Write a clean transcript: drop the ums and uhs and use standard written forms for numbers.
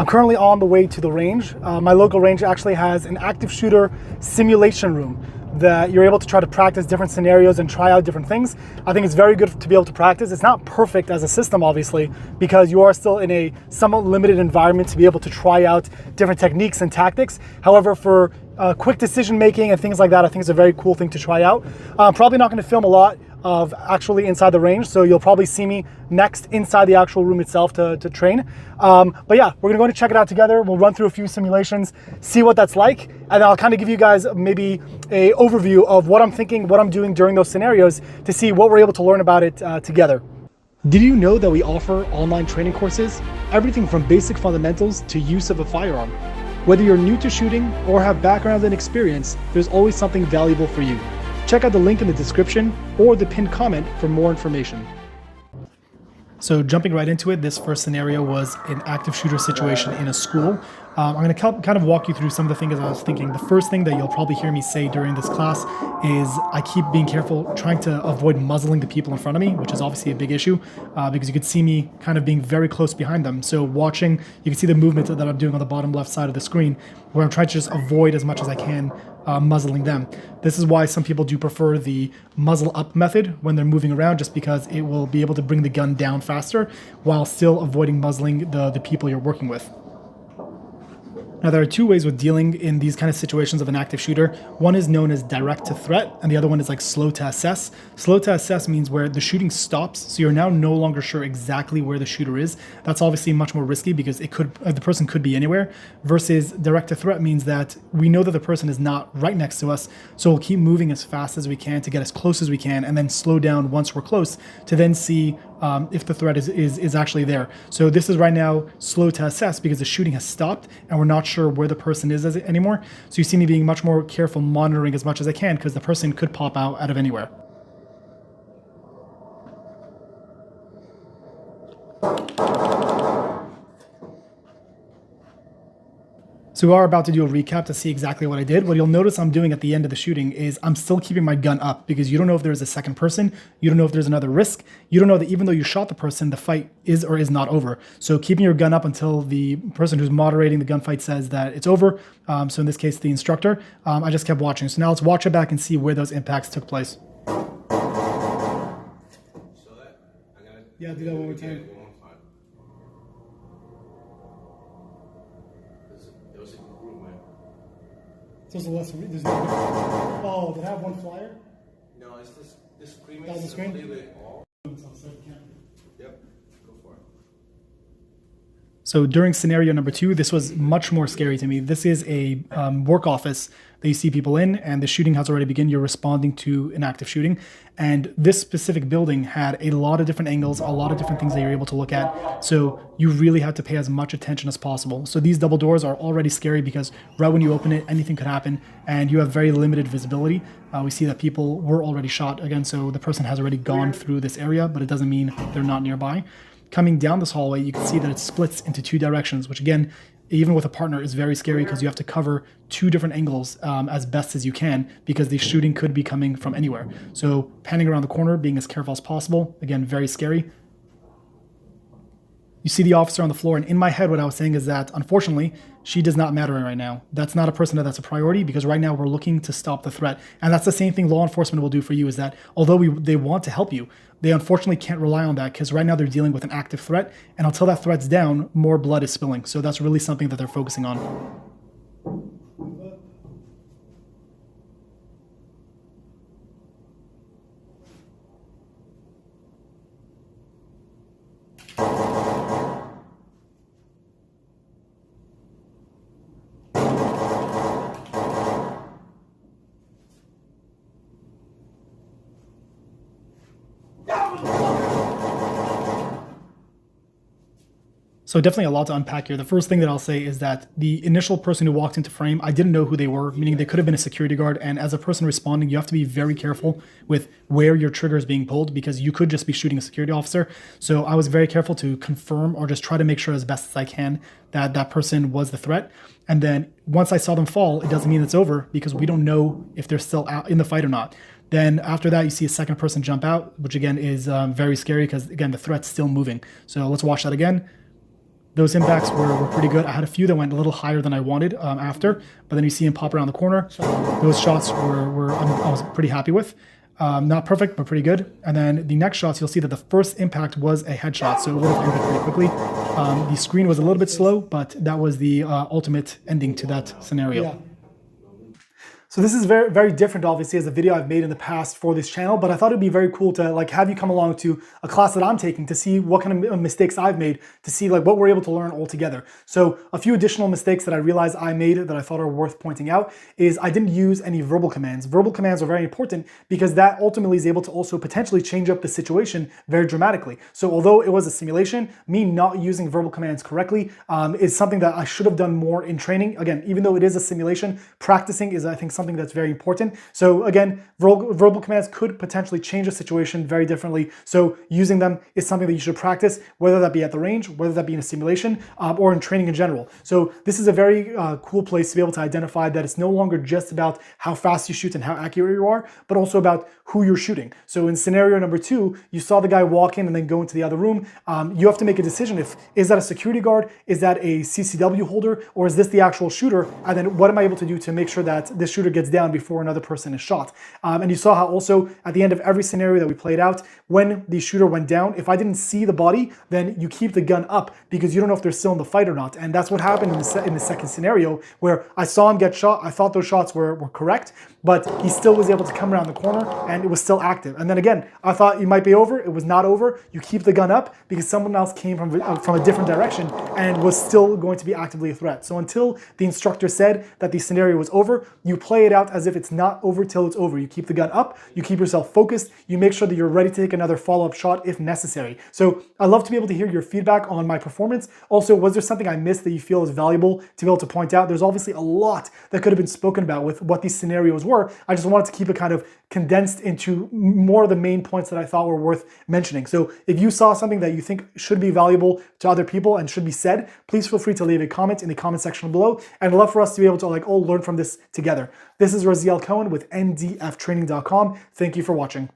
I'm currently on the way to the range. My local range actually has an active shooter simulation room that you're able to try to practice different scenarios and try out different things. I think it's very good to be able to practice. It's not perfect as a system, obviously, because you are still in a somewhat limited environment to be able to try out different techniques and tactics. However, for quick decision making and things like that, I think it's a very cool thing to try out. I'm probably not going to film a lot of actually inside the range, so you'll probably see me next inside the actual room itself to train. But yeah, we're gonna go and check it out together. We'll run through a few simulations, see what that's like, and I'll kind of give you guys maybe a overview of what I'm thinking, what I'm doing during those scenarios to see what we're able to learn about it together. Did you know that we offer online training courses? Everything from basic fundamentals to use of a firearm. Whether you're new to shooting or have background and experience, there's always something valuable for you. Check out the link in the description or the pinned comment for more information. So jumping right into it, this first scenario was an active shooter situation in a school. I'm going to kind of walk you through some of the things I was thinking. The first thing that you'll probably hear me say during this class is I keep being careful, trying to avoid muzzling the people in front of me, which is obviously a big issue because you could see me kind of being very close behind them. So watching, you can see the movement that I'm doing on the bottom left side of the screen, where I'm trying to just avoid as much as I can muzzling them. This is why some people do prefer the muzzle up method when they're moving around, just because it will be able to bring the gun down faster while still avoiding muzzling the people you're working with. Now, there are two ways with dealing in these kind of situations of an active shooter. One is known as direct to threat, and the other one is like slow to assess. Slow to assess means where the shooting stops, so you're now no longer sure exactly where the shooter is. That's obviously much more risky because the person could be anywhere. Versus direct to threat means that we know that the person is not right next to us, so we'll keep moving as fast as we can to get as close as we can, and then slow down once we're close to then see if the threat is actually there. So this is right now slow to assess because the shooting has stopped and we're not sure where the person is anymore. So you see me being much more careful, monitoring as much as I can because the person could pop out of anywhere. So we are about to do a recap to see exactly what I did. What you'll notice I'm doing at the end of the shooting is I'm still keeping my gun up because you don't know if there's a second person. You don't know if there's another risk. You don't know that even though you shot the person, the fight is or is not over. So keeping your gun up until the person who's moderating the gunfight says that it's over. So in this case, the instructor, I just kept watching. So now let's watch it back and see where those impacts took place. Yeah, do that one more time. So it's less. There's no. Oh, did I have one flyer? No, it's this screen. That was the screen? Yep, go for it. So during scenario number 2, this was much more scary to me. This is a work office that you see people in, and the shooting has already begun. You're responding to an active shooting. And this specific building had a lot of different angles, a lot of different things that you're able to look at. So you really have to pay as much attention as possible. So these double doors are already scary because right when you open it, anything could happen, and you have very limited visibility. We see that people were already shot again, so the person has already gone through this area, but it doesn't mean they're not nearby. Coming down this hallway, you can see that it splits into 2 directions, which again, even with a partner, is very scary because you have to cover 2 different angles as best as you can because the shooting could be coming from anywhere. So panning around the corner, being as careful as possible, again, very scary. You see the officer on the floor, and in my head, what I was saying is that, unfortunately, she does not matter right now. That's not a person that's a priority because right now we're looking to stop the threat. And that's the same thing law enforcement will do for you, is that although they want to help you, they unfortunately can't rely on that because right now they're dealing with an active threat. And until that threat's down, more blood is spilling. So that's really something that they're focusing on. So definitely a lot to unpack here. The first thing that I'll say is that the initial person who walked into frame, I didn't know who they were, meaning they could have been a security guard. And as a person responding, you have to be very careful with where your trigger is being pulled because you could just be shooting a security officer. So I was very careful to confirm or just try to make sure as best as I can that that person was the threat. And then once I saw them fall, it doesn't mean it's over because we don't know if they're still out in the fight or not. Then after that, you see a second person jump out, which again is very scary because again, the threat's still moving. So let's watch that again. those impacts were pretty good. I had a few that went a little higher than I wanted after, but then you see him pop around the corner. Those shots I was pretty happy with. Not perfect, but pretty good. And then the next shots, you'll see that the first impact was a headshot, so it would have ended pretty quickly. The screen was a little bit slow, but that was the ultimate ending to that scenario. Yeah. So this is very, very different, obviously, as a video I've made in the past for this channel, but I thought it'd be very cool to like have you come along to a class that I'm taking to see what kind of mistakes I've made, to see like what we're able to learn all together. So a few additional mistakes that I realized I made that I thought are worth pointing out is I didn't use any verbal commands. Verbal commands are very important because that ultimately is able to also potentially change up the situation very dramatically. So although it was a simulation, me not using verbal commands correctly is something that I should have done more in training. Again, even though it is a simulation, practicing is, I think, something that's very important. So again, verbal commands could potentially change a situation very differently. So using them is something that you should practice, whether that be at the range, whether that be in a simulation, or in training in general. So this is a very cool place to be able to identify that it's no longer just about how fast you shoot and how accurate you are, but also about who you're shooting. So in scenario number 2, you saw the guy walk in and then go into the other room. You have to make a decision is that a security guard, is that a CCW holder, or is this the actual shooter? And then what am I able to do to make sure that this shooter gets down before another person is shot? And you saw how also at the end of every scenario that we played out, when the shooter went down, if I didn't see the body, then you keep the gun up because you don't know if they're still in the fight or not. And that's what happened in the second scenario, where I saw him get shot. I thought those shots were correct, but he still was able to come around the corner and it was still active. And then again, I thought it might be over. It was not over. You keep the gun up because someone else came from a different direction and was still going to be actively a threat. So until the instructor said that the scenario was over, you play it out as if it's not over till it's over. You keep the gun up, you keep yourself focused, you make sure that you're ready to take another follow-up shot if necessary. So I love to be able to hear your feedback on my performance. Also, was there something I missed that you feel is valuable to be able to point out? There's obviously a lot that could have been spoken about with what these scenarios were. I just wanted to keep it kind of condensed into more of the main points that I thought were worth mentioning. So if you saw something that you think should be valuable to other people and should be said, please feel free to leave a comment in the comment section below. And I'd love for us to be able to all learn from this together. This is Raziel Cohen with ndftraining.com. Thank you for watching.